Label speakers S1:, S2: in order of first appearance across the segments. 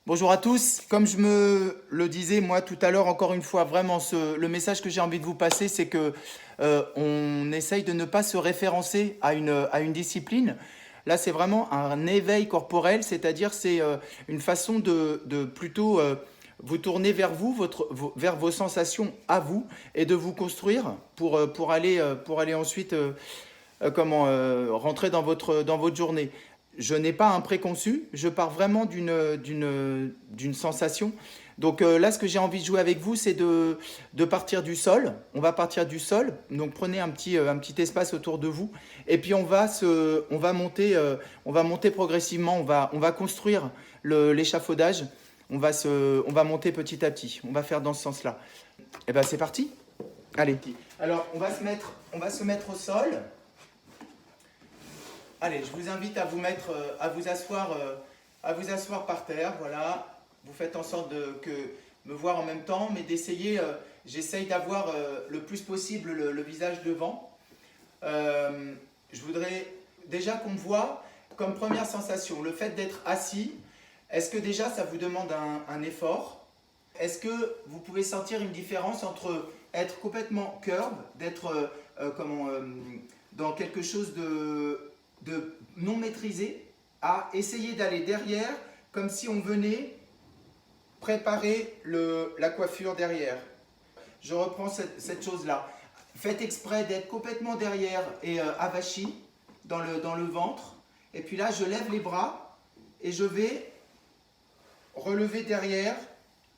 S1: Bonjour à tous. Comme je me le disais moi tout à l'heure, encore une fois, vraiment le message que j'ai envie de vous passer, c'est que on essaye de ne pas se référencer à une discipline. Là, c'est vraiment un éveil corporel, c'est-à-dire c'est une façon de plutôt vous tourner vers vous, vers vos sensations à vous, et de vous construire pour aller ensuite rentrer dans votre journée. Je n'ai pas un préconçu, je pars vraiment d'une sensation. Donc là, ce que j'ai envie de jouer avec vous, c'est de partir du sol. On va partir du sol, donc prenez un petit espace autour de vous, et puis on va monter progressivement, on va construire l'échafaudage, on va monter petit à petit, on va faire dans ce sens-là. Et ben c'est parti. Allez. Alors on va se mettre au sol. Allez, je vous invite à vous asseoir par terre. Voilà, vous faites en sorte de me voir en même temps, mais d'essayer. J'essaye d'avoir le plus possible le visage devant. Je voudrais déjà qu'on me voit comme première sensation. Le fait d'être assis, est-ce que déjà ça vous demande un effort? Est-ce que vous pouvez sentir une différence entre être complètement curve, d'être dans quelque chose de non maîtrisé, à essayer d'aller derrière comme si on venait préparer la coiffure derrière? Je reprends cette chose-là. Faites exprès d'être complètement derrière et avachi dans le ventre. Et puis là, je lève les bras et je vais relever derrière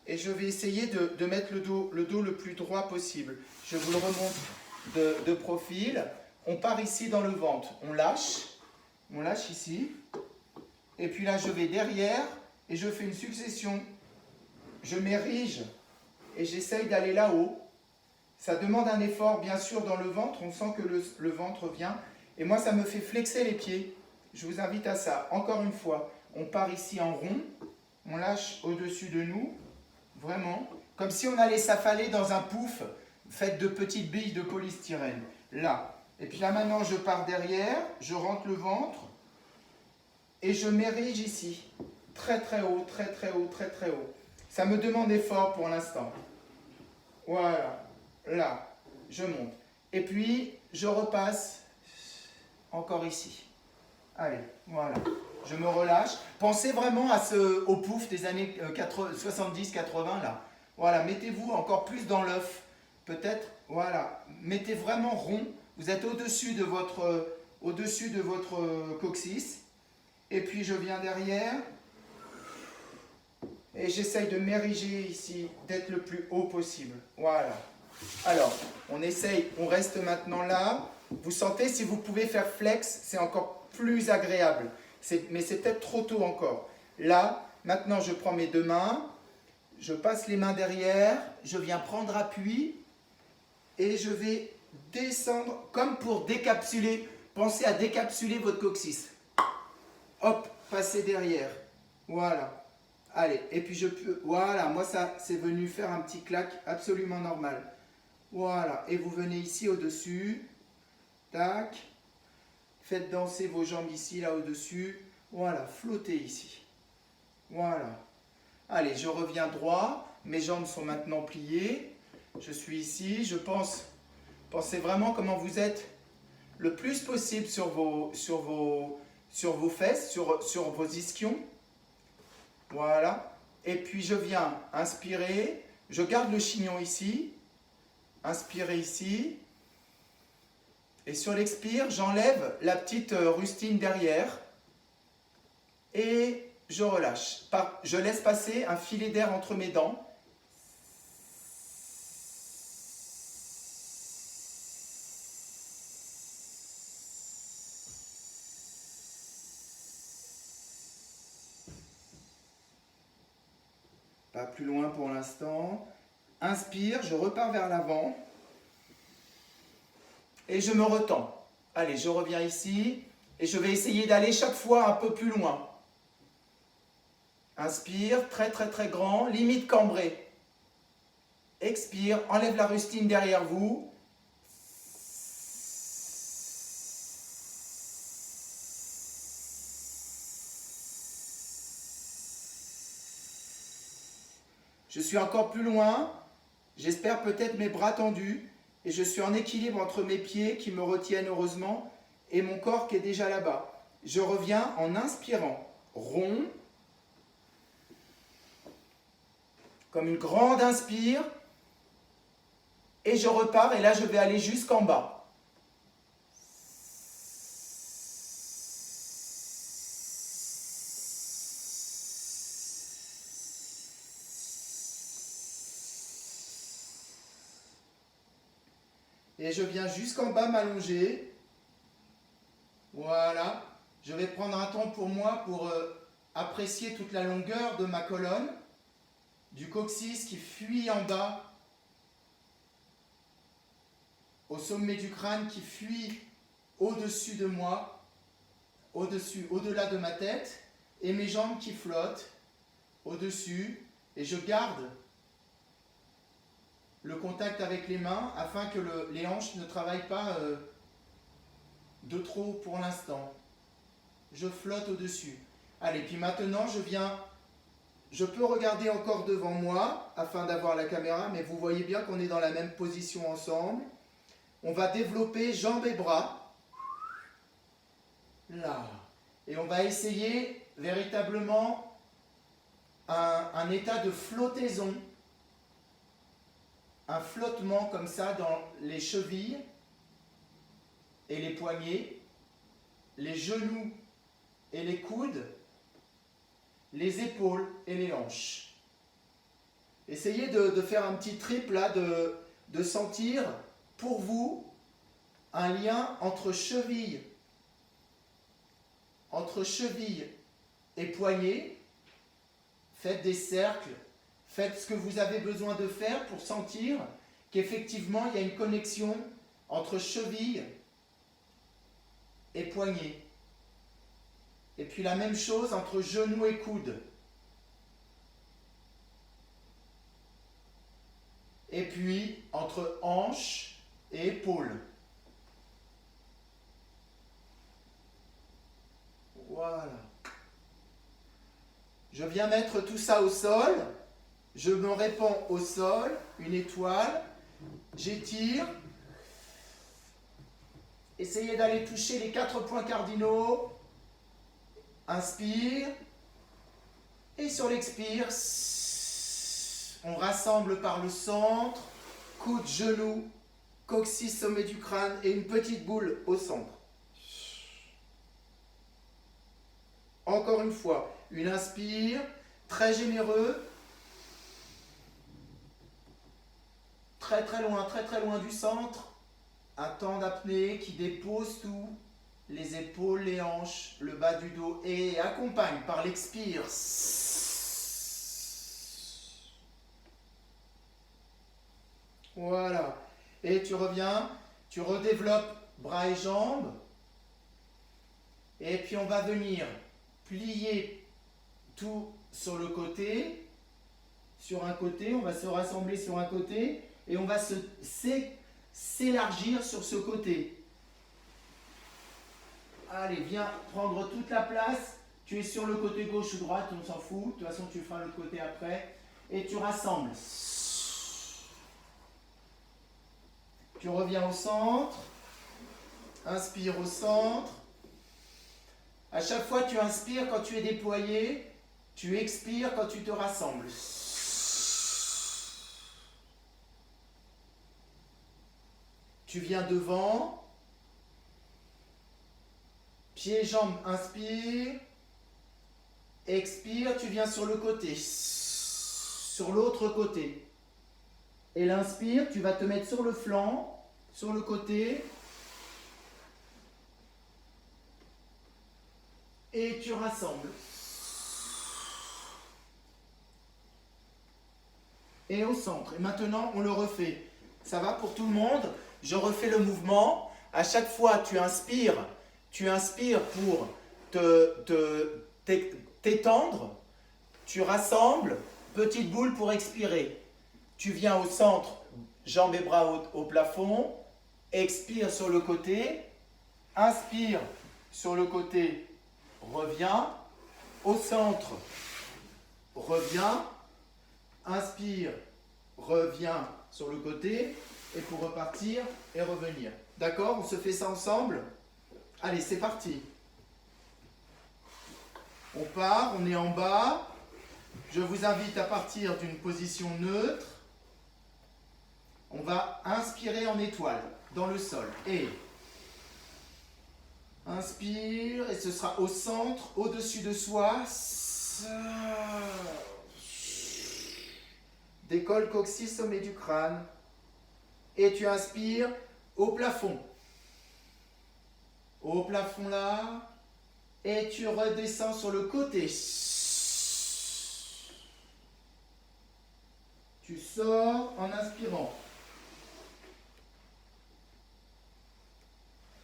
S1: et je vais essayer de mettre le dos le plus droit possible. Je vous le remonte de profil. On part ici dans le ventre. On lâche ici. Et puis là, je vais derrière et je fais une succession. Je m'érige et j'essaye d'aller là-haut. Ça demande un effort, bien sûr, dans le ventre. On sent que le ventre vient. Et moi, ça me fait flexer les pieds. Je vous invite à ça. Encore une fois, on part ici en rond. On lâche au-dessus de nous. Vraiment. Comme si on allait s'affaler dans un pouf fait de petites billes de polystyrène. Là. Et puis là, maintenant, je pars derrière. Je rentre le ventre. Et je m'érige ici. Très, très haut, très, très haut, très, très haut. Ça me demande effort pour l'instant. Voilà. Là, je monte. Et puis, je repasse encore ici. Allez, voilà. Je me relâche. Pensez vraiment au pouf des années 70-80 là. Voilà, mettez-vous encore plus dans l'œuf. Peut-être, voilà. Mettez vraiment rond. Vous êtes au-dessus de votre coccyx. Et puis, je viens derrière. Et j'essaye de m'ériger ici, d'être le plus haut possible. Voilà. Alors, on reste maintenant là. Vous sentez, si vous pouvez faire flex, c'est encore plus agréable. Mais c'est peut-être trop tôt encore. Là, maintenant, je prends mes deux mains, je passe les mains derrière, je viens prendre appui et je vais descendre comme pour décapsuler. Pensez à décapsuler votre coccyx. Hop, passez derrière. Voilà. Allez, et puis voilà, moi ça, c'est venu faire un petit clac absolument normal. Voilà, et vous venez ici au-dessus. Tac. Faites danser vos jambes ici, là au-dessus. Voilà, flottez ici. Voilà. Allez, je reviens droit. Mes jambes sont maintenant pliées. Je suis ici. Pensez vraiment comment vous êtes le plus possible sur vos fesses, sur vos ischions. Voilà. Et puis je viens inspirer. Je garde le chignon ici. Inspirez ici. Et sur l'expire, j'enlève la petite rustine derrière. Et je relâche. Je laisse passer un filet d'air entre mes dents. Pas plus loin pour l'instant. Inspire, je repars vers l'avant. Et je me retends. Allez, je reviens ici. Et je vais essayer d'aller chaque fois un peu plus loin. Inspire, très très très grand, limite cambré. Expire, enlève la rustine derrière vous. Je suis encore plus loin. J'espère peut-être mes bras tendus. Et je suis en équilibre entre mes pieds qui me retiennent heureusement et mon corps qui est déjà là-bas. Je reviens en inspirant. Rond. Comme une grande inspire. Et je repars et là je vais aller jusqu'en bas. Et je viens jusqu'en bas m'allonger. Voilà. Je vais prendre un temps pour moi pour apprécier toute la longueur de ma colonne. Du coccyx qui fuit en bas. Au sommet du crâne qui fuit au-dessus de moi. Au-delà de ma tête. Et mes jambes qui flottent au-dessus. Et je garde le contact avec les mains afin que les hanches ne travaillent pas de trop pour l'instant. Je flotte au-dessus. Allez, puis maintenant je peux regarder encore devant moi afin d'avoir la caméra, mais vous voyez bien qu'on est dans la même position ensemble. On va développer jambes et bras. Là. Et on va essayer véritablement un état de flottaison. Un flottement comme ça dans les chevilles et les poignets, les genoux et les coudes, les épaules et les hanches. Essayez de faire un petit trip là, de sentir pour vous un lien entre cheville et poignets. Faites des cercles. Faites ce que vous avez besoin de faire pour sentir qu'effectivement il y a une connexion entre cheville et poignet. Et puis la même chose entre genoux et coude. Et puis entre hanches et épaules. Voilà. Je viens mettre tout ça au sol. Je me répands au sol, une étoile, j'étire, essayez d'aller toucher les 4 points cardinaux, inspire, et sur l'expire, on rassemble par le centre, coude, genou, coccyx, sommet du crâne et une petite boule au centre. Encore une fois, une inspire, très généreux, très loin du centre, un temps d'apnée qui dépose tout, les épaules, les hanches, le bas du dos et accompagne par l'expire. Voilà. Et tu reviens, tu redéveloppes bras et jambes. Et puis on va venir plier tout sur le côté, sur un côté, on va se rassembler sur un côté. Et on va s'élargir sur ce côté. Allez, viens prendre toute la place. Tu es sur le côté gauche ou droite, on s'en fout. De toute façon, tu feras l'autre côté après. Et tu rassembles. Tu reviens au centre. Inspire au centre. À chaque fois, tu inspires quand tu es déployé. Tu expires quand tu te rassembles. Tu viens devant, pieds, jambes, inspire, expire, tu viens sur le côté, sur l'autre côté. Et l'inspire, tu vas te mettre sur le flanc, sur le côté, et tu rassembles. Et au centre. Et maintenant, on le refait. Ça va pour tout le monde? Je refais le mouvement. À chaque fois, tu inspires pour t'étendre. Tu rassembles, petite boule pour expirer. Tu viens au centre, jambes et bras au plafond. Expire sur le côté. Inspire sur le côté, reviens. Au centre, reviens. Inspire, reviens sur le côté. Et pour repartir et revenir. D'accord? On se fait ça ensemble? Allez, c'est parti. On part, on est en bas. Je vous invite à partir d'une position neutre. On va inspirer en étoile dans le sol. Et inspire, et ce sera au centre, au-dessus de soi. Décolle coccyx, sommet du crâne. Et tu inspires au plafond. Au plafond là. Et tu redescends sur le côté. Tu sors en inspirant.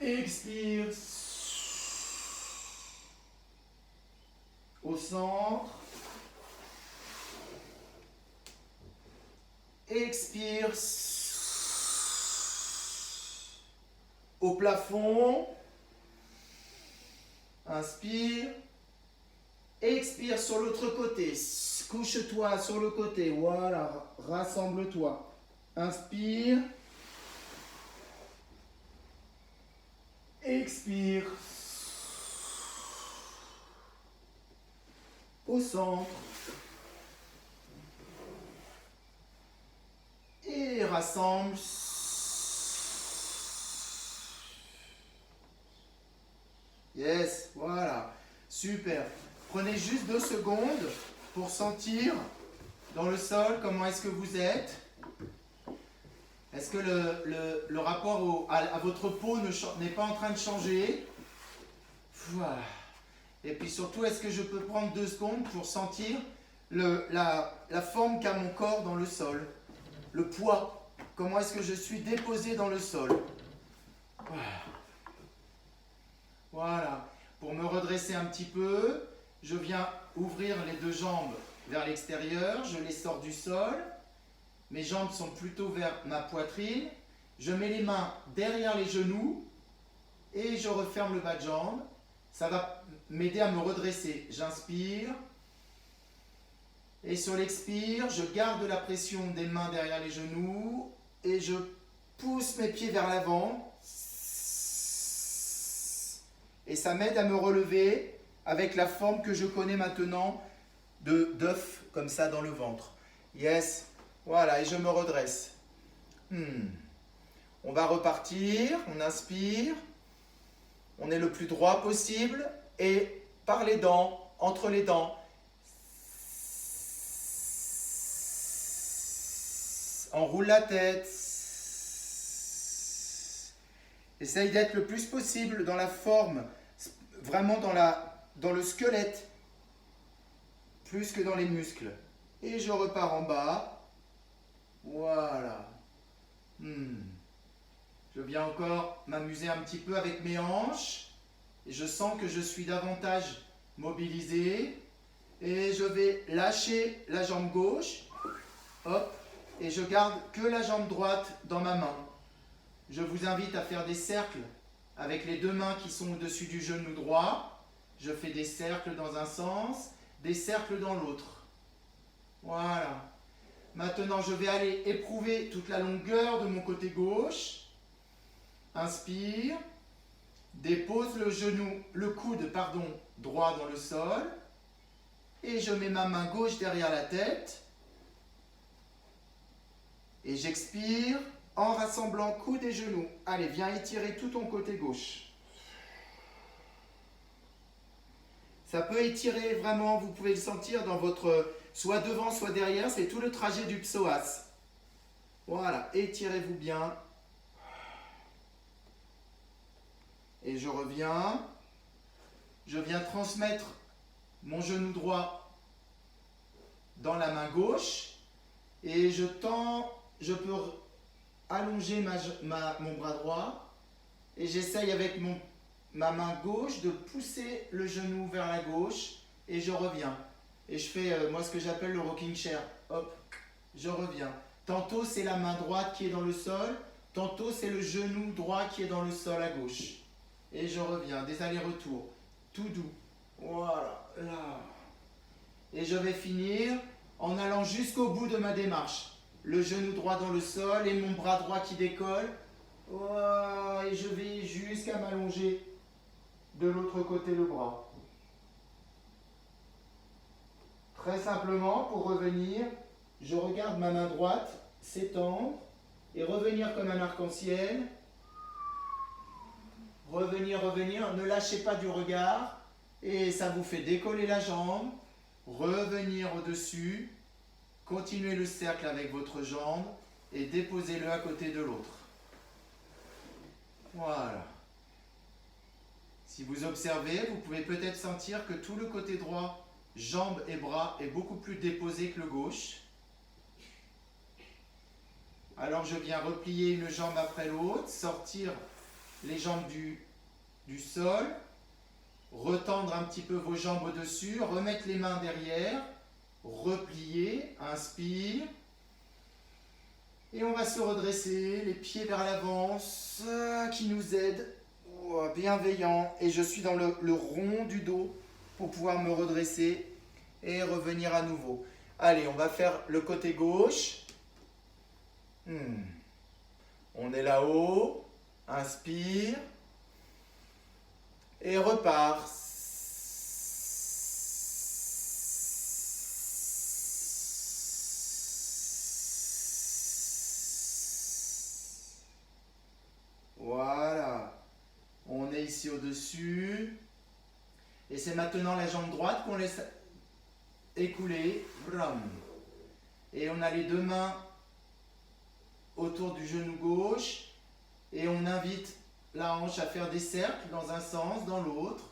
S1: Expire. Au centre. Expire. Au plafond. Inspire. Expire sur l'autre côté. Couche-toi sur le côté. Voilà. Rassemble-toi. Inspire. Expire. Au centre. Et rassemble. Yes, voilà. Super. Prenez juste 2 secondes pour sentir dans le sol comment est-ce que vous êtes. Est-ce que le rapport à votre peau n'est pas en train de changer? Voilà. Et puis surtout, est-ce que je peux prendre 2 secondes pour sentir la forme qu'a mon corps dans le sol? Le poids. Comment est-ce que je suis déposé dans le sol? Voilà. Voilà. Pour me redresser un petit peu, je viens ouvrir les 2 jambes vers l'extérieur. Je les sors du sol. Mes jambes sont plutôt vers ma poitrine. Je mets les mains derrière les genoux et je referme le bas de jambe. Ça va m'aider à me redresser. J'inspire. Et sur l'expire, je garde la pression des mains derrière les genoux et je pousse mes pieds vers l'avant. Et ça m'aide à me relever avec la forme que je connais maintenant d'œuf, comme ça dans le ventre. Yes. Voilà, et je me redresse. On va repartir, on inspire. On est le plus droit possible. Et par les dents, entre les dents. Enroule la tête. Essaye d'être le plus possible dans la forme, vraiment dans le squelette, plus que dans les muscles. Et je repars en bas. Voilà. Je viens encore m'amuser un petit peu avec mes hanches. Et je sens que je suis davantage mobilisé. Et je vais lâcher la jambe gauche. Hop. Et je garde que la jambe droite dans ma main. Je vous invite à faire des cercles avec les 2 mains qui sont au-dessus du genou droit. Je fais des cercles dans un sens, des cercles dans l'autre. Voilà. Maintenant, je vais aller éprouver toute la longueur de mon côté gauche. Inspire. Dépose le coude droit dans le sol. Et je mets ma main gauche derrière la tête. Et j'expire en rassemblant coude et genoux. Allez, viens étirer tout ton côté gauche. Ça peut étirer vraiment, vous pouvez le sentir dans votre, soit devant, soit derrière, c'est tout le trajet du psoas. Voilà, étirez-vous bien. Et je reviens. Je viens transmettre mon genou droit dans la main gauche. Et je peux allonger mon bras droit. Et j'essaye avec ma main gauche de pousser le genou vers la gauche. Et je reviens. Et je fais moi ce que j'appelle le rocking chair. Hop, je reviens. Tantôt c'est la main droite qui est dans le sol. Tantôt c'est le genou droit qui est dans le sol à gauche. Et je reviens, des allers-retours, tout doux. Voilà, là. Et je vais finir en allant jusqu'au bout de ma démarche. Le genou droit dans le sol et mon bras droit qui décolle. Oh, et je vais jusqu'à m'allonger de l'autre côté le bras. Très simplement, pour revenir, je regarde ma main droite s'étendre et revenir comme un arc-en-ciel. Revenir, revenir, ne lâchez pas du regard et ça vous fait décoller la jambe, revenir au-dessus, continuez le cercle avec votre jambe et déposez-le à côté de l'autre. Voilà. Si vous observez, vous pouvez peut-être sentir que tout le côté droit, jambes et bras, est beaucoup plus déposé que le gauche. Alors je viens replier une jambe après l'autre, sortir les jambes du sol, retendre un petit peu vos jambes au-dessus, remettre les mains derrière, replier, inspire. Et on va se redresser, les pieds vers l'avant, ça qui nous aide, bienveillant. Et je suis dans le rond du dos pour pouvoir me redresser et revenir à nouveau. Allez, on va faire le côté gauche. On est là-haut, inspire et repart. Voilà, on est ici au-dessus et c'est maintenant la jambe droite qu'on laisse écouler. Et on a les deux mains autour du genou gauche et on invite la hanche à faire des cercles dans un sens, dans l'autre,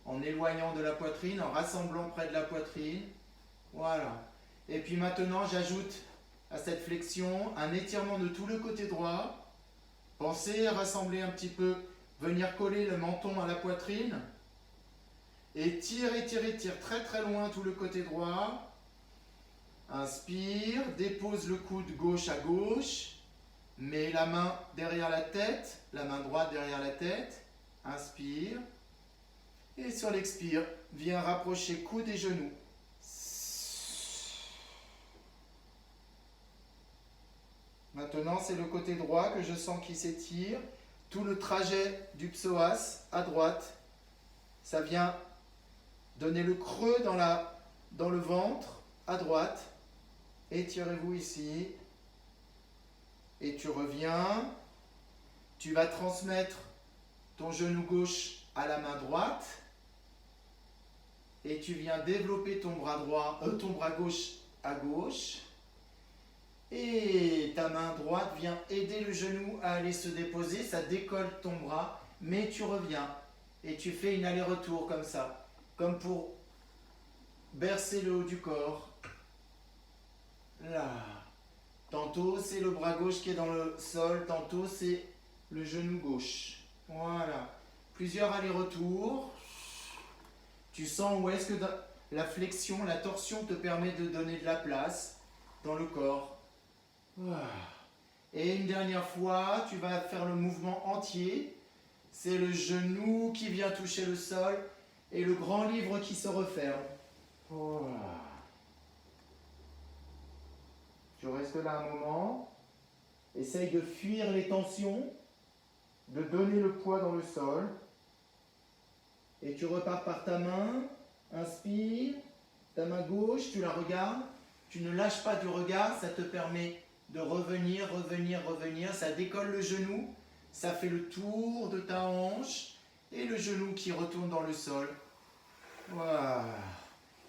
S1: en éloignant de la poitrine, en rassemblant près de la poitrine. Voilà. Et puis maintenant, j'ajoute à cette flexion un étirement de tout le côté droit. Pensez à rassembler un petit peu, venir coller le menton à la poitrine. Et tire très très loin tout le côté droit. Inspire, dépose le coude gauche à gauche. Mets la main derrière la tête, la main droite derrière la tête. Inspire. Et sur l'expire, viens rapprocher coude et genoux. Maintenant, c'est le côté droit que je sens qui s'étire. Tout le trajet du psoas à droite, ça vient donner le creux dans le ventre à droite. Étirez-vous ici. Et tu reviens. Tu vas transmettre ton genou gauche à la main droite. Et tu viens développer ton bras gauche à gauche. Et ta main droite vient aider le genou à aller se déposer, ça décolle ton bras, mais tu reviens et tu fais une aller-retour comme ça, comme pour bercer le haut du corps. Là. Tantôt c'est le bras gauche qui est dans le sol, tantôt c'est le genou gauche. Voilà. Plusieurs allers-retours. Tu sens où est-ce que la flexion, la torsion te permet de donner de la place dans le corps. Et une dernière fois, tu vas faire le mouvement entier. C'est le genou qui vient toucher le sol et le grand livre qui se referme. Tu restes là un moment. Essaye de fuir les tensions, de donner le poids dans le sol. Et tu repars par ta main. Inspire. Ta main gauche, tu la regardes. Tu ne lâches pas du regard, ça te permet de revenir, ça décolle le genou, ça fait le tour de ta hanche et le genou qui retourne dans le sol. Voilà.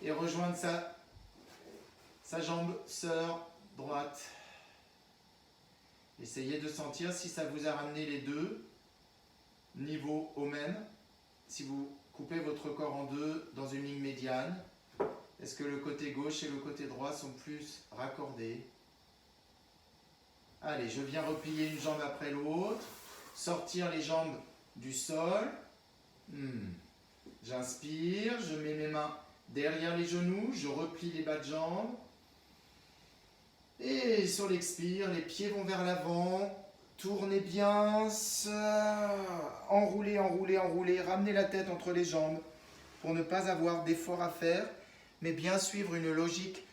S1: Et rejoindre sa jambe sœur droite. Essayez de sentir si ça vous a ramené les deux niveaux au même. Si vous coupez votre corps en deux dans une ligne médiane, est-ce que le côté gauche et le côté droit sont plus raccordés ? Allez, je viens replier une jambe après l'autre, sortir les jambes du sol. J'inspire, je mets mes mains derrière les genoux, je replie les bas de jambes. Et sur l'expire, les pieds vont vers l'avant. Tournez bien, enroulez, ramenez la tête entre les jambes pour ne pas avoir d'effort à faire, mais bien suivre une logique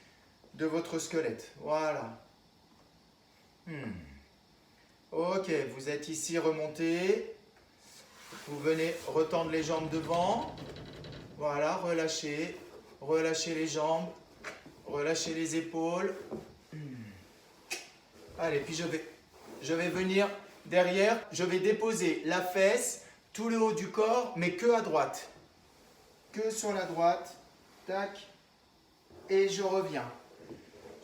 S1: de votre squelette. Voilà. Ok, vous êtes ici remonté. Vous venez retendre les jambes devant. Voilà, relâchez. Relâchez les jambes. Relâchez les épaules. Allez, puis je vais venir derrière. Je vais déposer la fesse, tout le haut du corps, mais que à droite. Que sur la droite. Tac. Et je reviens.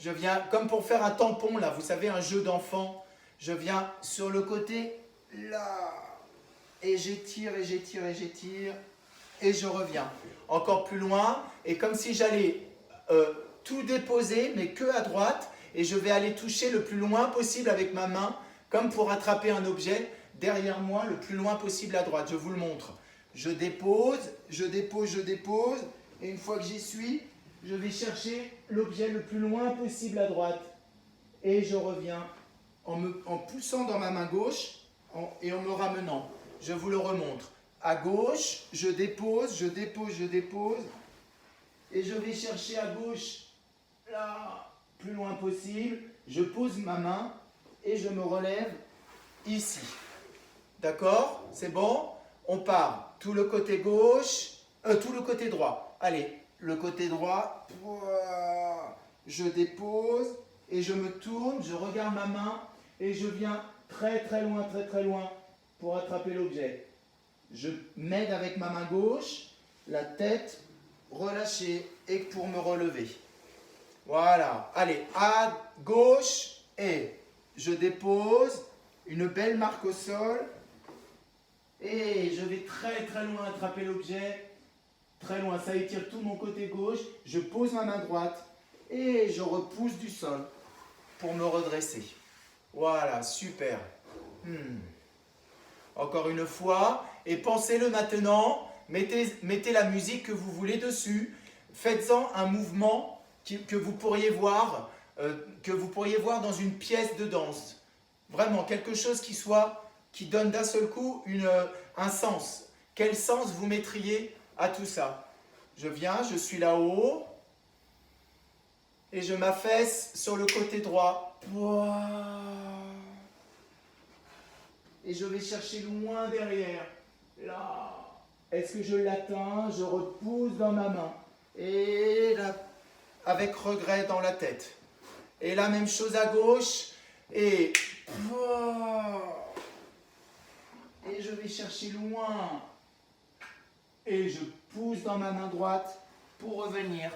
S1: Je viens comme pour faire un tampon, là. Vous savez, un jeu d'enfant. Je viens sur le côté, là. Et j'étire, et j'étire, et j'étire. Et je reviens. Encore plus loin. Et comme si j'allais tout déposer, mais que à droite. Et je vais aller toucher le plus loin possible avec ma main, comme pour attraper un objet derrière moi, le plus loin possible à droite. Je vous le montre. Je dépose, je dépose, je dépose. Et une fois que j'y suis, je vais chercher l'objet le plus loin possible à droite. Et je reviens en poussant dans ma main gauche et en me ramenant. Je vous le remontre. À gauche, je dépose, je dépose, je dépose. Et je vais chercher à gauche, là, plus loin possible. Je pose ma main et je me relève ici. D'accord? C'est bon? On part. Tout le côté gauche, tout le côté droit. Allez, le côté droit. Je dépose et je me tourne, je regarde ma main et je viens très très loin pour attraper l'objet. Je m'aide avec ma main gauche, la tête relâchée et pour me relever. Voilà. Allez, à gauche et je dépose une belle marque au sol et je vais très loin attraper l'objet. Très loin, ça étire tout mon côté gauche. Je pose ma main droite et je repousse du sol pour me redresser. Voilà, super. Encore une fois, et pensez-le maintenant, mettez la musique que vous voulez dessus, faites-en un mouvement que vous pourriez voir dans une pièce de danse. Vraiment, quelque chose qui donne d'un seul coup un sens. Quel sens vous mettriez à tout ça? Je viens, je suis là-haut, et je m'affaisse sur le côté droit. Et je vais chercher loin derrière. Là. Est-ce que je l'atteins? Je repousse dans ma main. Et là, avec regret dans la tête. Et la même chose à gauche. Et je vais chercher loin. Et je pousse dans ma main droite pour revenir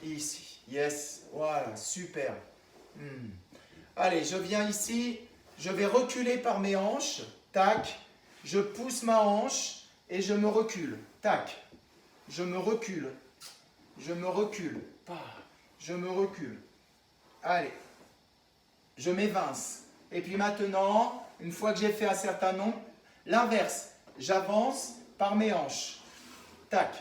S1: ici. Yes, voilà, super. Allez, je viens ici. Je vais reculer par mes hanches. Tac. Je pousse ma hanche et je me recule. Tac. Je me recule. Je me recule. Je me recule. Allez. Je m'évince. Et puis maintenant, une fois que j'ai fait un certain nombre, l'inverse. J'avance par mes hanches. Tac.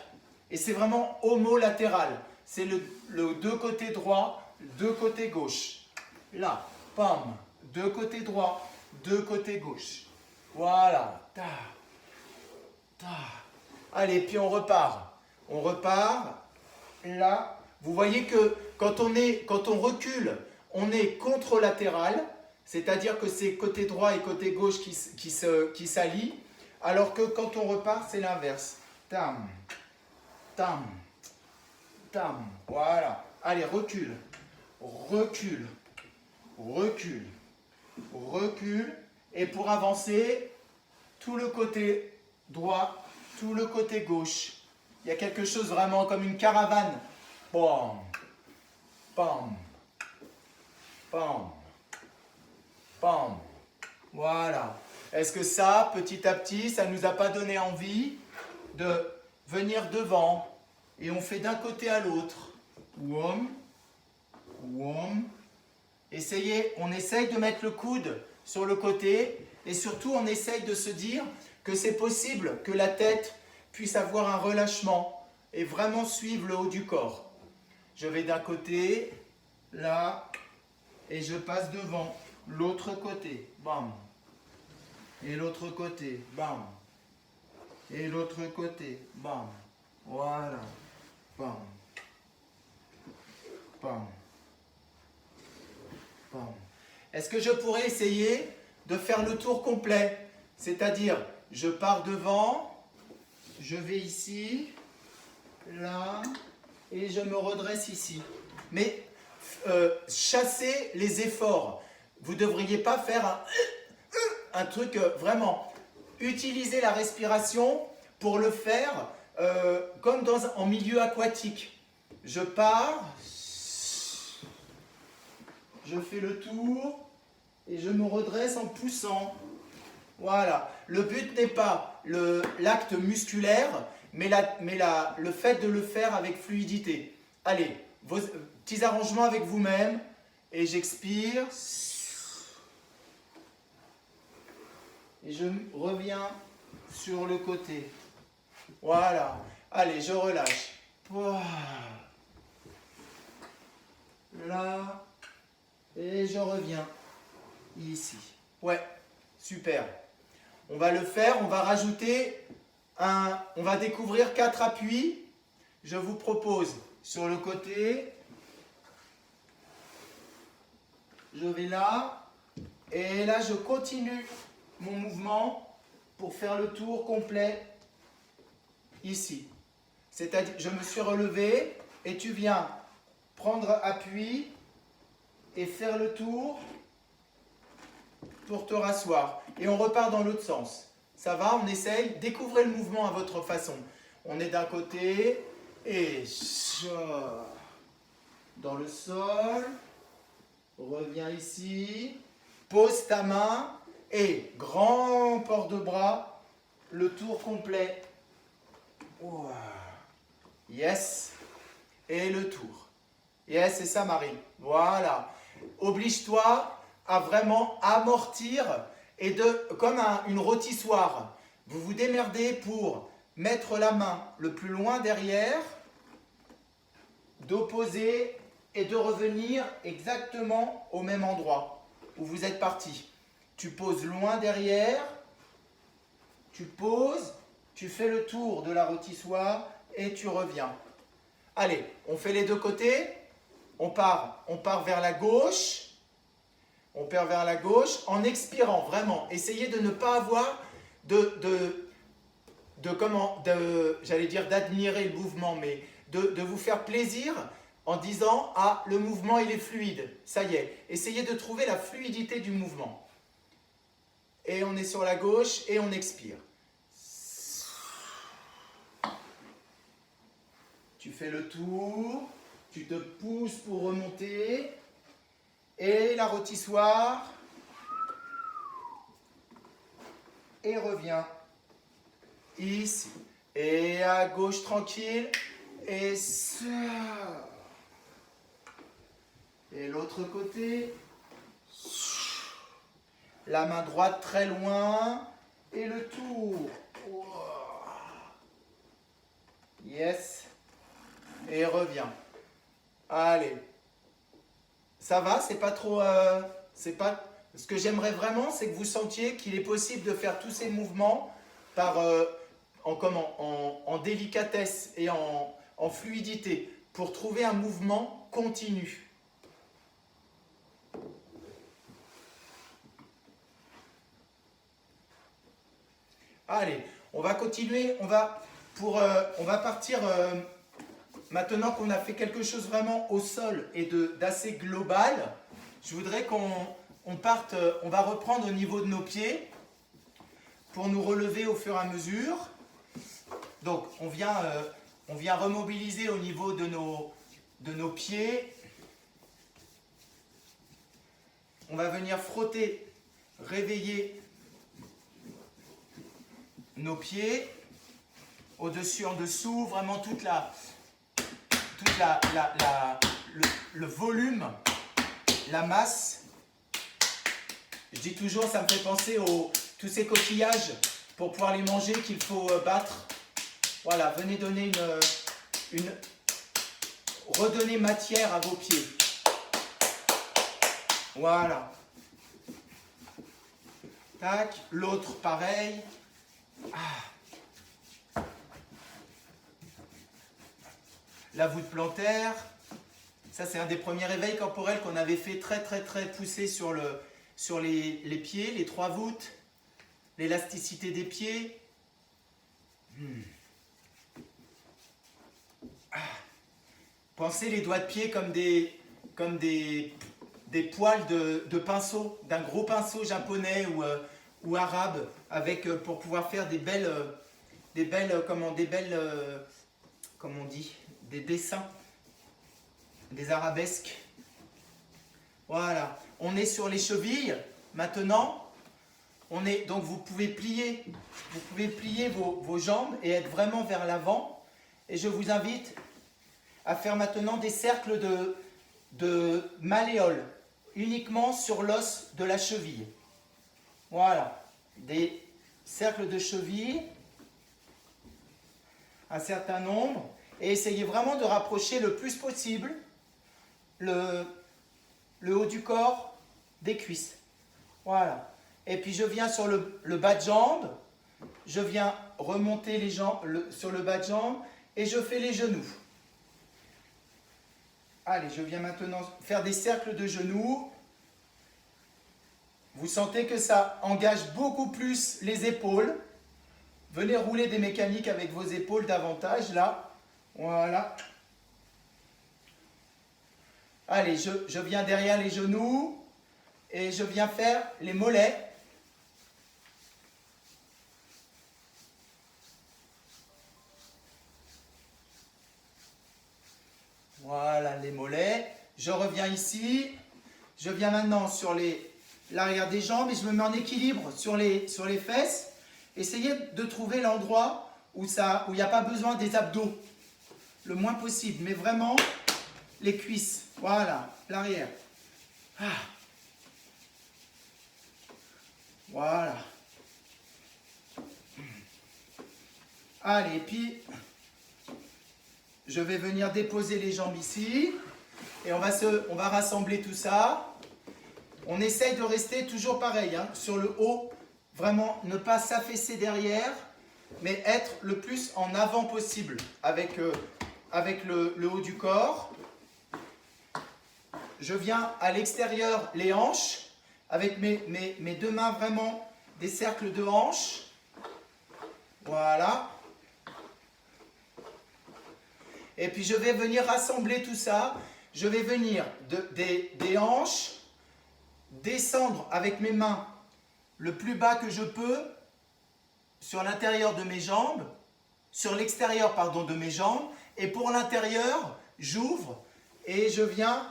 S1: Et c'est vraiment homolatéral. C'est le deux côtés droit, deux côtés gauche. Là. Pam. Deux côtés droit, deux côtés gauche. Voilà. Ta. Ta. Allez, puis on repart. On repart. Là. Vous voyez que quand on recule, on est contralatéral, c'est-à-dire que c'est côté droit et côté gauche qui s'allient, alors que quand on repart, c'est l'inverse. Tam. Tam. Tam. Voilà. Allez, recule. Recule. Recule. Recule. Et pour avancer, tout le côté droit, tout le côté gauche. Il y a quelque chose vraiment comme une caravane. Bam. Bam. Bam. Bam. Voilà. Est-ce que ça, petit à petit, ça ne nous a pas donné envie de venir devant et on fait d'un côté à l'autre. Wom. Wom. On essaye de mettre le coude sur le côté et surtout on essaye de se dire que c'est possible que la tête puisse avoir un relâchement et vraiment suivre le haut du corps. Je vais d'un côté, là, et je passe devant l'autre côté. Bam. Et l'autre côté. Bam. Et l'autre côté. Bam. Voilà. Bam. Bam. Bon. Est-ce que je pourrais essayer de faire le tour complet? C'est-à-dire, je pars devant, je vais ici, là, et je me redresse ici. Mais chassez les efforts. Vous ne devriez pas faire un truc vraiment. Utilisez la respiration pour le faire comme en milieu aquatique. Je pars, je fais le tour et je me redresse en poussant. Voilà. Le but n'est pas l'acte musculaire, mais le fait de le faire avec fluidité. Allez, vos petits arrangements avec vous-même. Et j'expire. Et je reviens sur le côté. Voilà. Allez, je relâche. Là. Et je reviens ici. Ouais, super. On va le faire, on va rajouter on va découvrir 4 appuis. Je vous propose sur le côté. Je vais là. Et là, je continue mon mouvement pour faire le tour complet ici. C'est-à-dire, je me suis relevé et tu viens prendre appui et faire le tour pour te rasseoir. Et on repart dans l'autre sens. Ça va, on essaye. Découvrez le mouvement à votre façon. On est d'un côté et dans le sol. Reviens ici. Pose ta main et grand port de bras. Le tour complet. Yes. Et le tour. Yes, c'est ça, Marie. Voilà. Oblige-toi à vraiment amortir et comme une rôtissoire. Vous vous démerdez pour mettre la main le plus loin derrière, d'opposer et de revenir exactement au même endroit où vous êtes parti. Tu poses loin derrière, tu poses, tu fais le tour de la rôtissoire et tu reviens. Allez, on fait les deux côtés. On part vers la gauche. On part vers la gauche en expirant, vraiment. Essayez de ne pas avoir j'allais dire d'admirer le mouvement, mais de vous faire plaisir en disant « Ah, le mouvement, il est fluide. » Ça y est. Essayez de trouver la fluidité du mouvement. Et on est sur la gauche et on expire. Tu fais le tour. Tu te pousses pour remonter. Et la rôtissoire. Et reviens. Ici. Et à gauche tranquille. Et ça. Et l'autre côté. La main droite très loin. Et le tour. Yes. Et reviens. Allez. Ça va, c'est pas trop... Ce que j'aimerais vraiment, c'est que vous sentiez qu'il est possible de faire tous ces mouvements en délicatesse et en fluidité pour trouver un mouvement continu. Allez, on va continuer. On va partir... Maintenant qu'on a fait quelque chose vraiment au sol et d'assez global, je voudrais on va reprendre au niveau de nos pieds pour nous relever au fur et à mesure. Donc, on vient remobiliser au niveau de nos pieds. On va venir frotter, réveiller nos pieds, au-dessus, en dessous, vraiment le volume, la masse. Je dis toujours, ça me fait penser tous ces coquillages pour pouvoir les manger qu'il faut battre. Voilà, venez donner redonner matière à vos pieds. Voilà. Tac, l'autre pareil. La voûte plantaire. Ça, c'est un des premiers réveils corporels qu'on avait fait très poussé sur les pieds, les 3 voûtes, l'élasticité des pieds. Pensez les doigts de pied comme des poils de pinceau, d'un gros pinceau japonais ou arabe, pour pouvoir faire des dessins, des arabesques. Voilà, on est sur les chevilles maintenant. Donc vous pouvez plier vos jambes et être vraiment vers l'avant. Et je vous invite à faire maintenant des cercles de malléoles, uniquement sur l'os de la cheville. Voilà, des cercles de cheville, un certain nombre, et essayez vraiment de rapprocher le plus possible le haut du corps des cuisses. Voilà. Et puis je viens sur le bas de jambe, je viens remonter les jambes sur le bas de jambe et je fais les genoux. Allez, je viens maintenant faire des cercles de genoux. Vous sentez que ça engage beaucoup plus les épaules. Venez rouler des mécaniques avec vos épaules davantage, là. Voilà. Allez, je viens derrière les genoux et je viens faire les mollets. Voilà, les mollets. Je reviens ici. Je viens maintenant sur l'arrière des jambes et je me mets en équilibre sur les fesses. Essayez de trouver l'endroit où il n'y a pas besoin des abdos. Le moins possible, mais vraiment les cuisses. Voilà, l'arrière. Voilà. Allez, et puis je vais venir déposer les jambes ici. Et on va rassembler tout ça. On essaye de rester toujours pareil, hein, sur le haut. Vraiment, ne pas s'affaisser derrière, mais être le plus en avant possible avec le haut du corps. Je viens à l'extérieur, les hanches, avec mes 2 mains vraiment des cercles de hanches. Voilà. Et puis je vais venir rassembler tout ça. Je vais venir des hanches, descendre avec mes mains le plus bas que je peux sur l'intérieur de mes jambes, sur l'extérieur, pardon, de mes jambes. Et pour l'intérieur, j'ouvre et je viens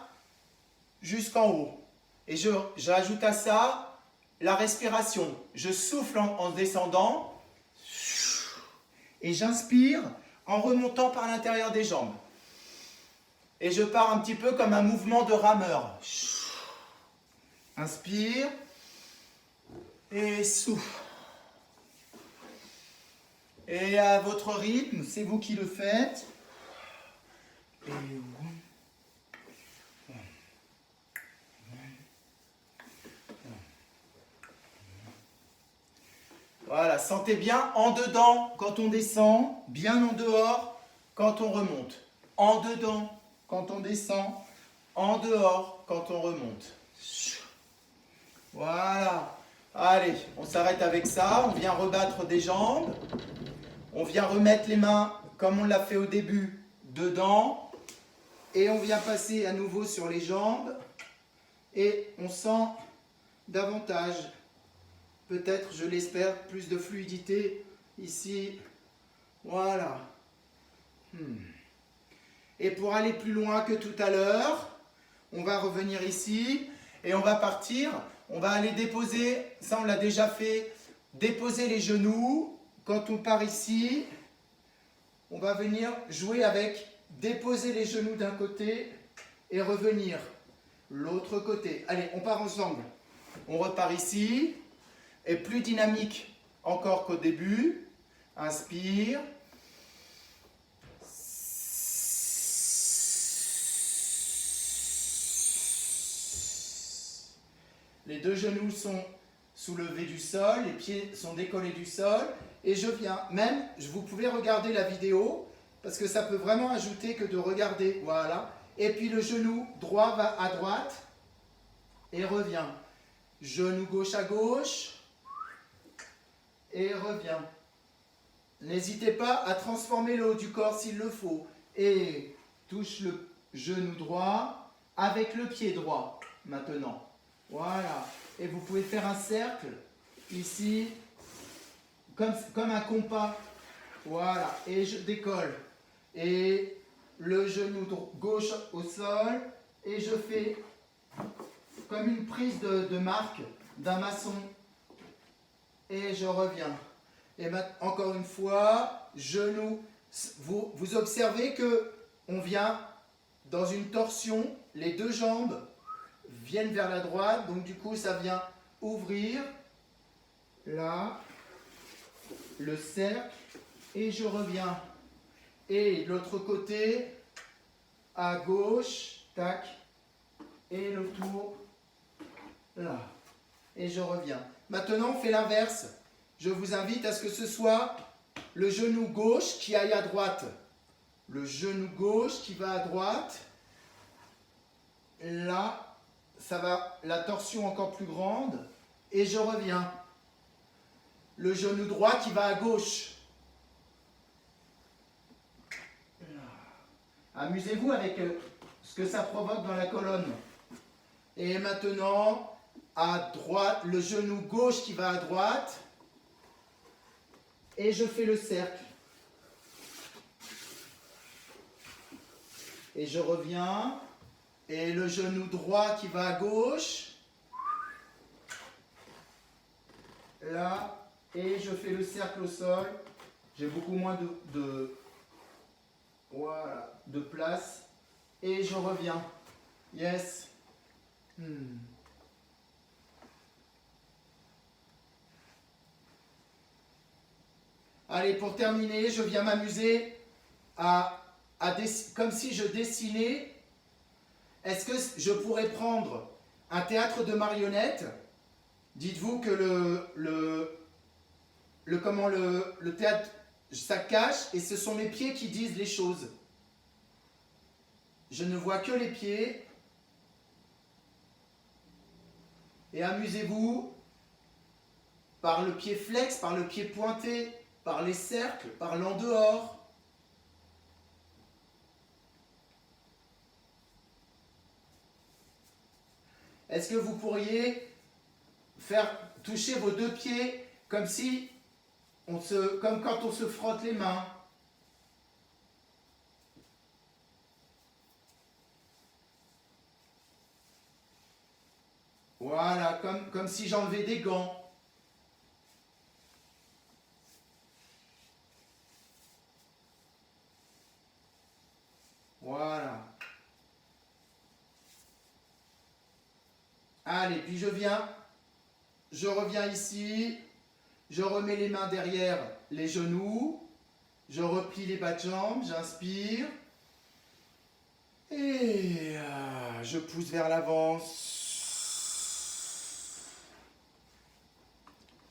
S1: jusqu'en haut. Et j'ajoute à ça la respiration. Je souffle en descendant et j'inspire en remontant par l'intérieur des jambes. Et je pars un petit peu comme un mouvement de rameur. Inspire et souffle. Et à votre rythme, c'est vous qui le faites. Et voilà, sentez bien en dedans quand on descend, bien en dehors quand on remonte. En dedans quand on descend, en dehors quand on remonte. Voilà. Allez, on s'arrête avec ça. On vient rebattre des jambes. On vient remettre les mains, comme on l'a fait au début, dedans. Et on vient passer à nouveau sur les jambes. Et on sent davantage, peut-être, je l'espère, plus de fluidité ici. Voilà. Et pour aller plus loin que tout à l'heure, on va revenir ici et on va partir. On va aller déposer, ça on l'a déjà fait, déposer les genoux. Quand on part ici, on va venir jouer avec déposer les genoux d'un côté et revenir l'autre côté. Allez, on part ensemble. On repart ici et plus dynamique encore qu'au début. Inspire. Les 2 genoux sont soulevés du sol, les pieds sont décollés du sol. Et je viens, vous pouvez regarder la vidéo, parce que ça peut vraiment ajouter que de regarder, voilà. Et puis le genou droit va à droite et revient. Genou gauche à gauche et revient. N'hésitez pas à transformer le haut du corps s'il le faut. Et touche le genou droit avec le pied droit maintenant. Voilà. Et vous pouvez faire un cercle ici, comme un compas. Voilà. Et je décolle. Et le genou gauche au sol. Et je fais comme une prise de marque d'un maçon. Et je reviens. Et encore une fois, genou. Vous observez que on vient dans une torsion. Les deux jambes viennent vers la droite. Donc du coup, ça vient ouvrir. Là. Le cercle. Et je reviens. Et de l'autre côté, à gauche. Tac. Et le tour. Là. Et je reviens. Maintenant, on fait l'inverse. Je vous invite à ce que ce soit le genou gauche qui aille à droite. Le genou gauche qui va à droite. Là, ça va, la torsion encore plus grande. Et je reviens. Le genou droit qui va à gauche. Amusez-vous avec ce que ça provoque dans la colonne. Et maintenant, à droite, le genou gauche qui va à droite. Et je fais le cercle. Et je reviens. Et le genou droit qui va à gauche. Là. Et je fais le cercle au sol. J'ai beaucoup moins voilà, de place. Et je reviens. Yes. Allez, pour terminer, je viens m'amuser comme si je dessinais. Est-ce que je pourrais prendre un théâtre de marionnettes? Dites-vous que le théâtre, ça cache et ce sont mes pieds qui disent les choses. Je ne vois que les pieds. Et amusez-vous par le pied flex, par le pied pointé, par les cercles, par l'en dehors. Est-ce que vous pourriez faire toucher vos deux pieds comme comme quand on se frotte les mains? Voilà, comme si j'enlevais des gants. Voilà. Allez, puis je reviens ici, je remets les mains derrière les genoux, je replie les bas de jambes, j'inspire, et je pousse vers l'avant.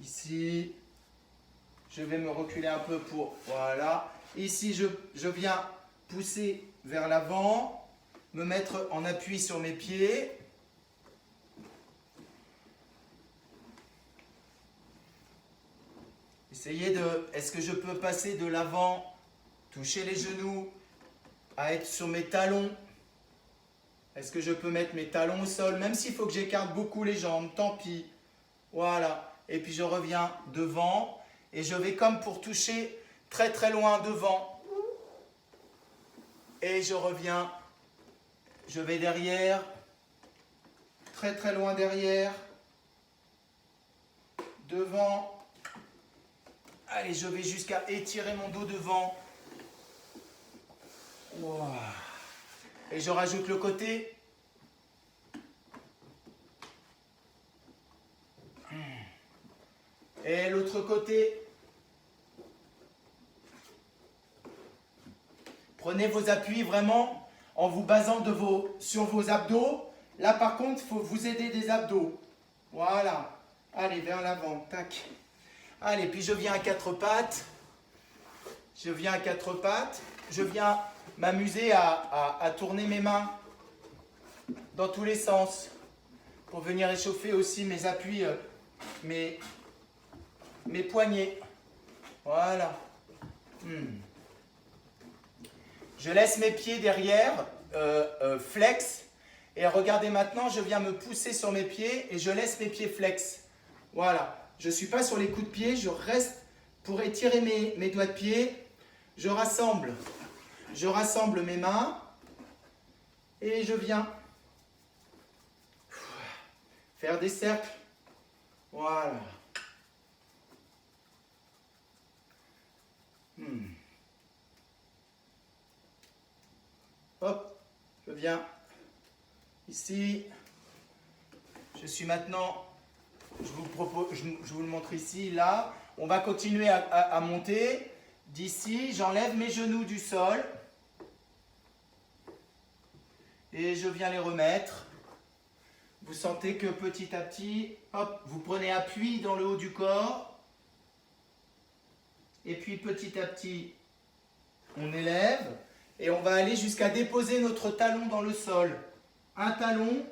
S1: Ici, je vais me reculer un peu pour, voilà. Ici, je viens pousser vers l'avant, me mettre en appui sur mes pieds. Est-ce que je peux passer de l'avant, toucher les genoux, à être sur mes talons? Est-ce que je peux mettre mes talons au sol, même s'il faut que j'écarte beaucoup les jambes, tant pis. Voilà. Et puis je reviens devant et je vais comme pour toucher très très loin devant. Et je reviens, je vais derrière, très très loin derrière, devant. Allez, je vais jusqu'à étirer mon dos devant. Wow. Et je rajoute le côté. Et l'autre côté. Prenez vos appuis vraiment en vous basant sur vos abdos. Là, par contre, il faut vous aider des abdos. Voilà. Allez, vers l'avant. Tac. Allez, puis je viens à quatre pattes. Je viens à quatre pattes. Je viens m'amuser à tourner mes mains dans tous les sens pour venir échauffer aussi mes appuis, mes poignets. Voilà. Je laisse mes pieds derrière, flex. Et regardez maintenant, je viens me pousser sur mes pieds et je laisse mes pieds flex. Voilà. Je ne suis pas sur les coups de pied, je reste pour étirer mes doigts de pied. Je rassemble mes mains et je viens faire des cercles. Voilà. Hop, je viens ici. Je suis maintenant, je vous le montre ici, là. On va continuer à monter. D'ici, j'enlève mes genoux du sol. Et je viens les remettre. Vous sentez que petit à petit, hop, vous prenez appui dans le haut du corps. Et puis petit à petit, on élève. Et on va aller jusqu'à déposer notre talon dans le sol. Un talon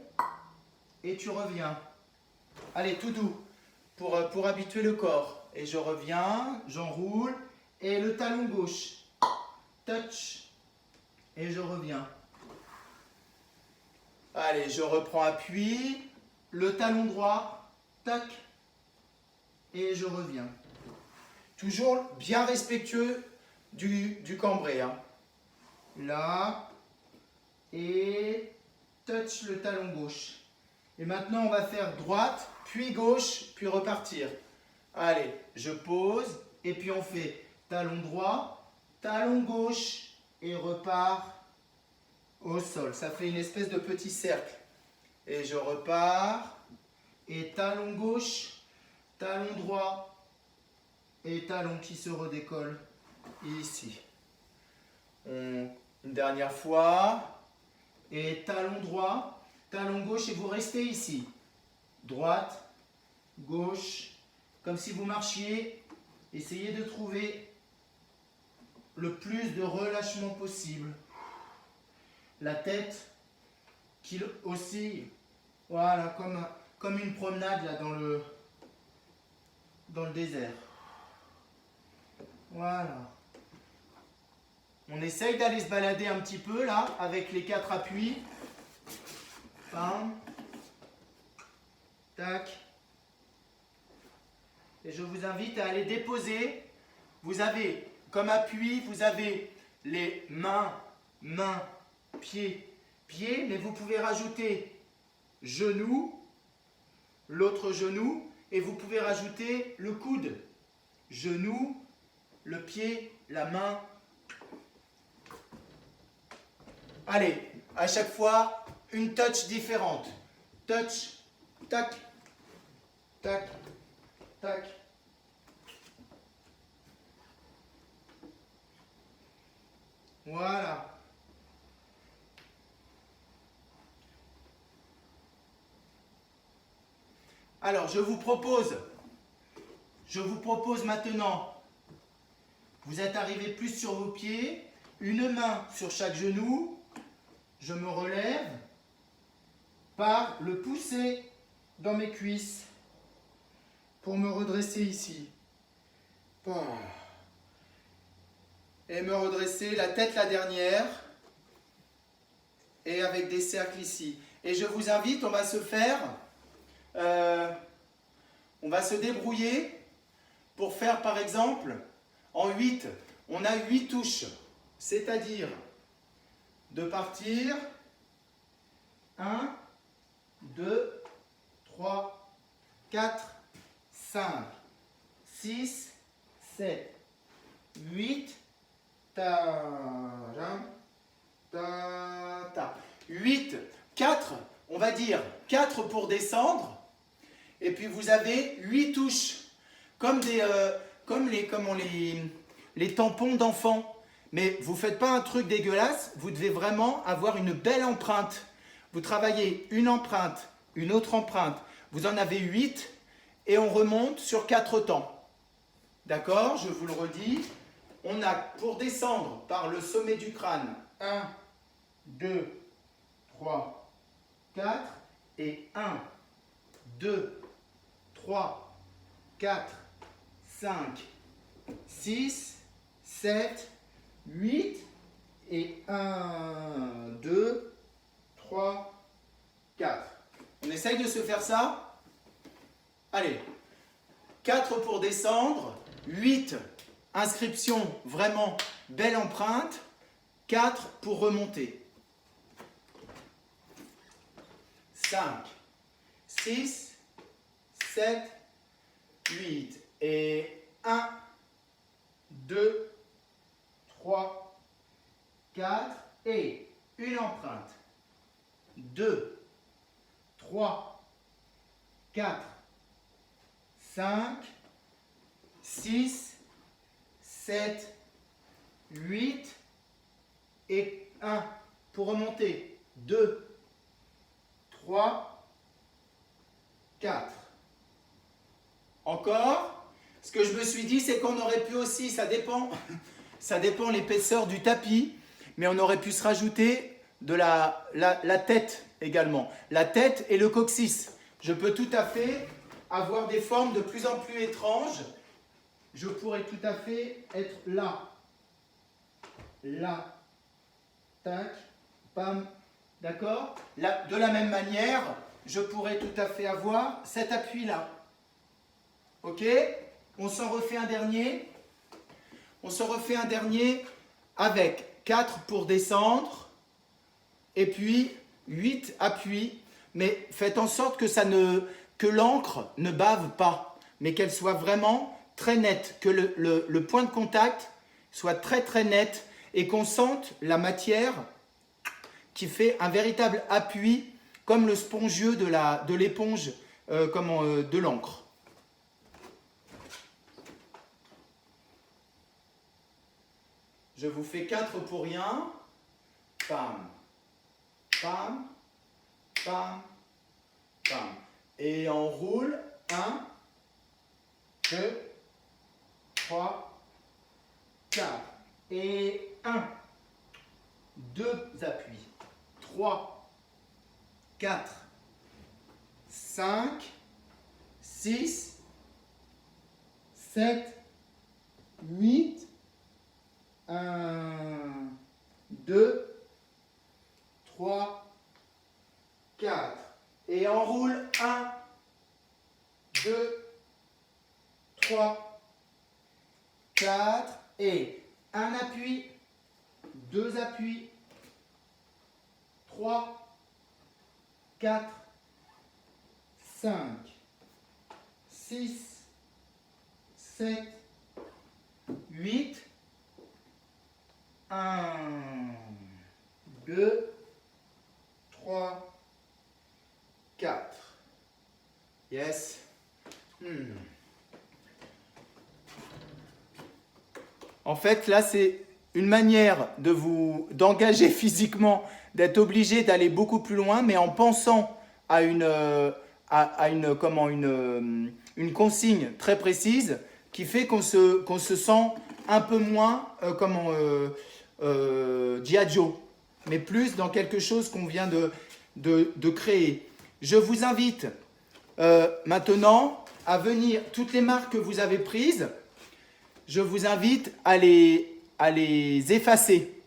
S1: et tu reviens. Allez, tout doux pour habituer le corps. Et je reviens, j'enroule. Et le talon gauche. Touch. Et je reviens. Allez, je reprends appui. Le talon droit. Tac. Et je reviens. Toujours bien respectueux du cambré. Hein. Là. Et touch le talon gauche. Et maintenant, on va faire droite, puis gauche, puis repartir. Allez, je pose. Et puis on fait talon droit, talon gauche et repart au sol. Ça fait une espèce de petit cercle. Et je repars. Et talon gauche, talon droit et talon qui se redécolle ici. Une dernière fois. Et talon droit, talon gauche et vous restez ici. Droite, gauche, comme si vous marchiez. Essayez de trouver le plus de relâchement possible. La tête qui oscille, voilà, comme une promenade là dans le désert. Voilà. On essaye d'aller se balader un petit peu là, avec les 4 appuis. Bam. Tac. Et je vous invite à aller déposer. Vous avez comme appui, vous avez les mains, pieds, mais vous pouvez rajouter genou, l'autre genou, et vous pouvez rajouter le coude. Genou, le pied, la main. Allez, à chaque fois, une touch différente. Touch, tac, tac, tac. Voilà. Alors, je vous propose maintenant, vous êtes arrivé plus sur vos pieds, une main sur chaque genou, je me relève par le pousser dans mes cuisses pour me redresser ici. Et me redresser, la tête la dernière, et avec des cercles ici. Et je vous invite, on va se faire, on va se débrouiller pour faire par exemple, en 8, on a 8 touches, c'est-à-dire de partir 1, 2, 3, 4, 5, 6, 7, 8, 8, 4, on va dire 4 pour descendre, et puis vous avez 8 touches, comme les tampons d'enfants. Mais vous ne faites pas un truc dégueulasse, vous devez vraiment avoir une belle empreinte. Vous travaillez une empreinte, une autre empreinte, vous en avez 8, et on remonte sur 4 temps. D'accord? Je vous le redis. On a pour descendre par le sommet du crâne 1, 2, 3, 4. Et 1, 2, 3, 4, 5, 6, 7, 8. Et 1, 2, 3, 4. On essaye de se faire ça? Allez. 4 pour descendre. 8, inscription, vraiment belle empreinte. 4 pour remonter. 5, 6, 7, 8. Et 1, 2, 3, 4. Et une empreinte. 2, 3, 4, 5, 6, 7, 8. Et 1 pour remonter. 2, 3, 4. Encore. Ce que je me suis dit, c'est qu'on aurait pu aussi, ça dépend l'épaisseur du tapis, mais on aurait pu se rajouter de la tête également. La tête et le coccyx. Je peux tout à fait avoir des formes de plus en plus étranges. Je pourrais tout à fait être là. Là. Tac. Pam. D'accord? De la même manière, je pourrais tout à fait avoir cet appui-là. Ok? On s'en refait un dernier. On se refait un dernier avec 4 pour descendre et puis 8 appuis. Mais faites en sorte que l'encre ne bave pas, mais qu'elle soit vraiment très nette, que le point de contact soit très très net et qu'on sente la matière qui fait un véritable appui comme le spongieux de l'éponge de l'encre. Je vous fais 4 pour rien. Pam, pam, pam, pam. Et on roule. 1, 2, 3, 4. Et 1, 2 appuis. 3, 4, 5, 6, 7, 8. 1, 2, 3, 4. Et on roule. 1, 2, 3, 4. Et un appui, 2 appuis, 3, 4, 5, 6, 7, 8. 1, 2, 3, 4. Yes. En fait, là, c'est une manière d'engager physiquement, d'être obligé d'aller beaucoup plus loin, mais en pensant à une consigne très précise qui fait qu'on se sent un peu moins Diageo, mais plus dans quelque chose qu'on vient de créer. Je vous invite maintenant à venir, toutes les marques que vous avez prises, je vous invite à les effacer.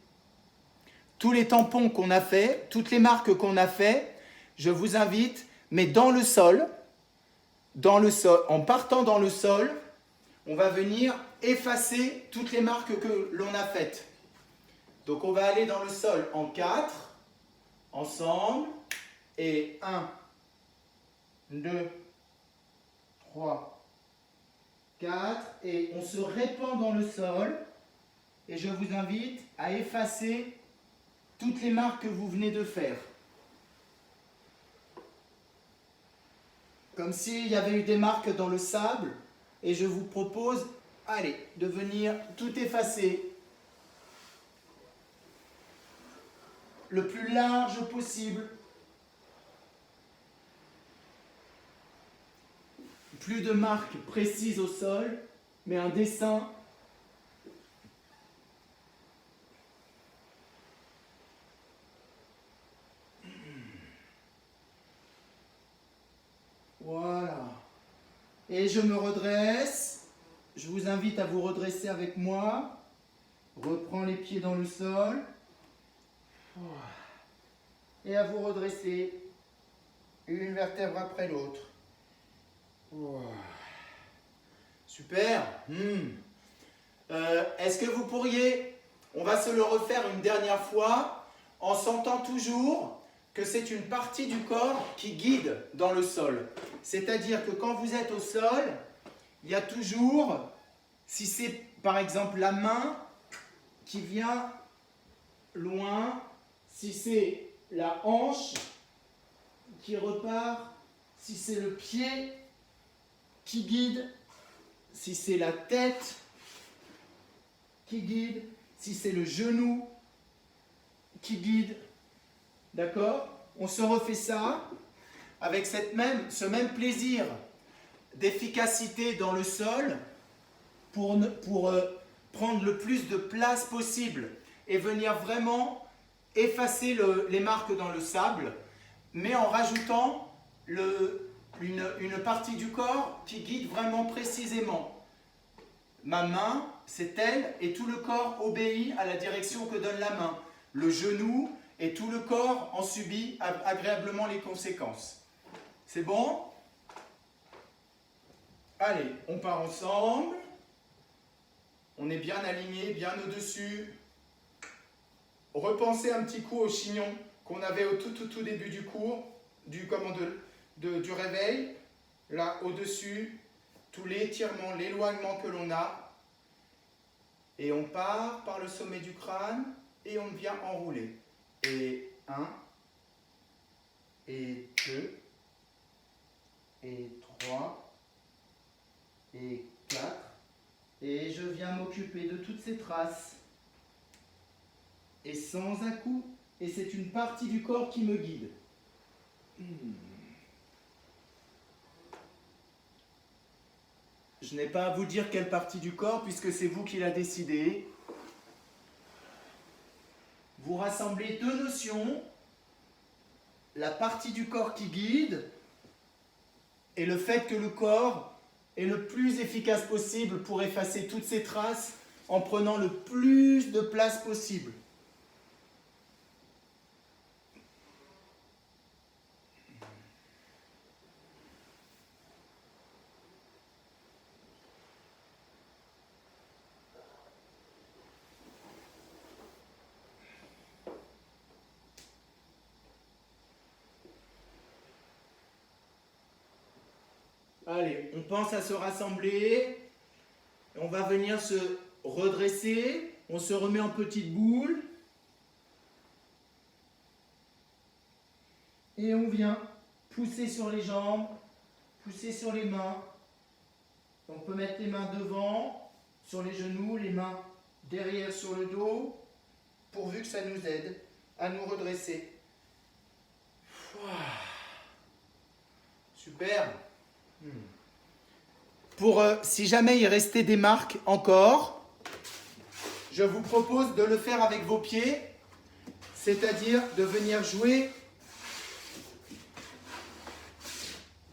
S1: Tous les tampons qu'on a fait, toutes les marques qu'on a fait, je vous invite, mais dans le sol, en partant dans le sol, on va venir effacer toutes les marques que l'on a faites. Donc on va aller dans le sol en 4, ensemble, et 1, 2, 3, 4, et on se répand dans le sol, et je vous invite à effacer toutes les marques que vous venez de faire. Comme s'il y avait eu des marques dans le sable, et je vous propose, allez, de venir tout effacer le plus large possible. Plus de marques précises au sol, mais un dessin Et je me redresse. Je vous invite à vous redresser avec moi. Reprends les pieds dans le sol. Et à vous redresser. Une vertèbre après l'autre. Super. Est-ce que vous pourriez, on va se le refaire une dernière fois, en sentant toujours que c'est une partie du corps qui guide dans le sol. C'est-à-dire que quand vous êtes au sol, il y a toujours, si c'est par exemple la main qui vient loin, si c'est la hanche qui repart, si c'est le pied qui guide, si c'est la tête qui guide, si c'est le genou qui guide. D'accord? On se refait ça avec ce même plaisir d'efficacité dans le sol pour prendre le plus de place possible et venir vraiment effacer les marques dans le sable, mais en rajoutant une partie du corps qui guide vraiment précisément. Ma main, c'est elle, et tout le corps obéit à la direction que donne la main. Le genou et tout le corps en subit agréablement les conséquences. C'est bon? Allez, on part ensemble. On est bien aligné, bien au-dessus. Repensez un petit coup au chignon qu'on avait au tout début du cours, du réveil. Là, au-dessus, tout l'étirement, l'éloignement que l'on a. Et on part par le sommet du crâne et on vient enrouler. Et 1, et 2, et 3, et 4. Et je viens m'occuper de toutes ces traces. Et sans à-coup. Et c'est une partie du corps qui me guide. Je n'ai pas à vous dire quelle partie du corps, puisque c'est vous qui l'a décidé. Vous rassemblez deux notions, la partie du corps qui guide et le fait que le corps est le plus efficace possible pour effacer toutes ces traces en prenant le plus de place possible. Allez, on pense à se rassembler. On va venir se redresser. On se remet en petite boule. Et on vient pousser sur les jambes, pousser sur les mains. On peut mettre les mains devant, sur les genoux, les mains derrière sur le dos, pourvu que ça nous aide à nous redresser. Super. Si jamais il restait des marques encore, je vous propose de le faire avec vos pieds, c'est-à-dire de venir jouer,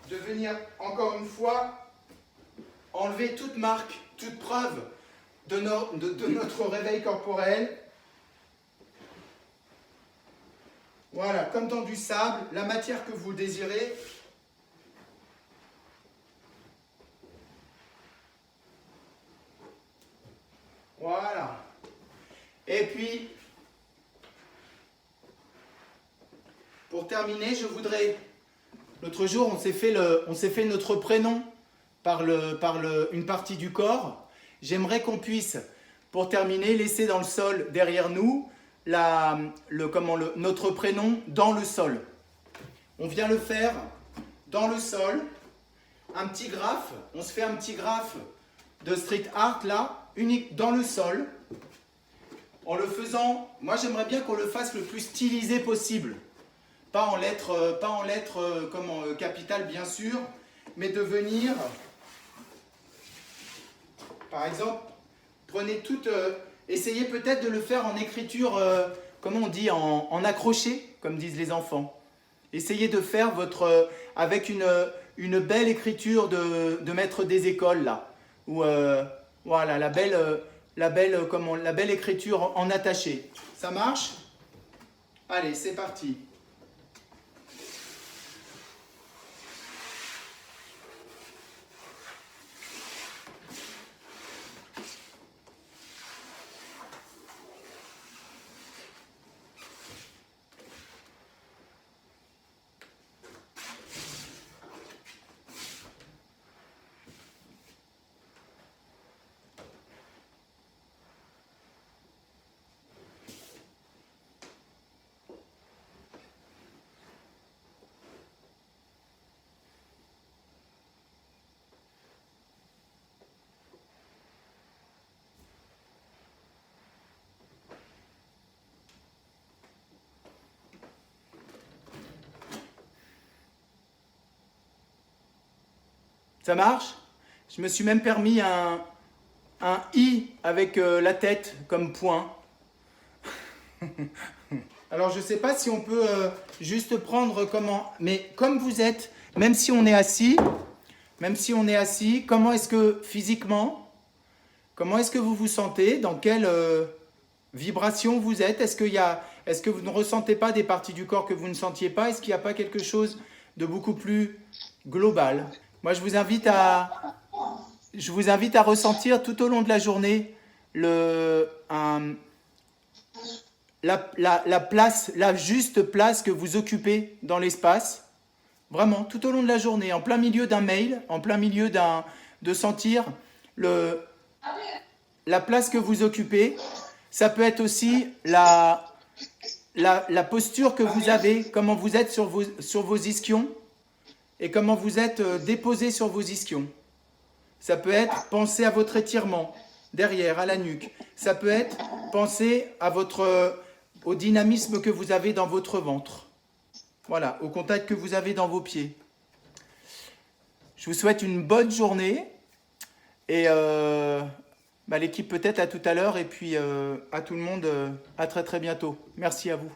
S1: de venir encore une fois enlever toute marque, toute preuve de notre réveil corporel. Voilà, comme dans du sable, la matière que vous désirez. Voilà. Et puis, pour terminer, je voudrais... L'autre jour, on s'est fait notre prénom par une partie du corps. J'aimerais qu'on puisse, pour terminer, laisser dans le sol derrière nous notre prénom dans le sol. On vient le faire dans le sol. Un petit graphe. On se fait un petit graphe de street art là, unique dans le sol. En le faisant, moi j'aimerais bien qu'on le fasse le plus stylisé possible. Pas en lettres capitales bien sûr, mais de venir, par exemple, essayez peut-être de le faire en écriture, comment on dit, en accroché, comme disent les enfants. Essayez de faire avec une belle écriture de maître des écoles là. Ou voilà, la belle écriture en attaché. Ça marche? Allez, c'est parti. Ça marche? Je me suis même permis un I avec la tête comme point. Alors je ne sais pas si on peut juste prendre comment, mais comme vous êtes, même si on est assis, comment est-ce que physiquement, comment est-ce que vous vous sentez? Dans quelle vibration vous êtes? Est-ce que vous ne ressentez pas des parties du corps que vous ne sentiez pas? Est-ce qu'il n'y a pas quelque chose de beaucoup plus global? Moi, je vous invite à ressentir tout au long de la journée la juste place que vous occupez dans l'espace. Vraiment, tout au long de la journée, en plein milieu d'un mail, en plein milieu de sentir la place que vous occupez. Ça peut être aussi la posture que vous avez, comment vous êtes sur vos ischions et comment vous êtes déposé sur vos ischions. Ça peut être penser à votre étirement derrière, à la nuque. Ça peut être penser au dynamisme que vous avez dans votre ventre. Voilà, au contact que vous avez dans vos pieds. Je vous souhaite une bonne journée et l'équipe peut-être à tout à l'heure et puis à tout le monde à très très bientôt. Merci à vous.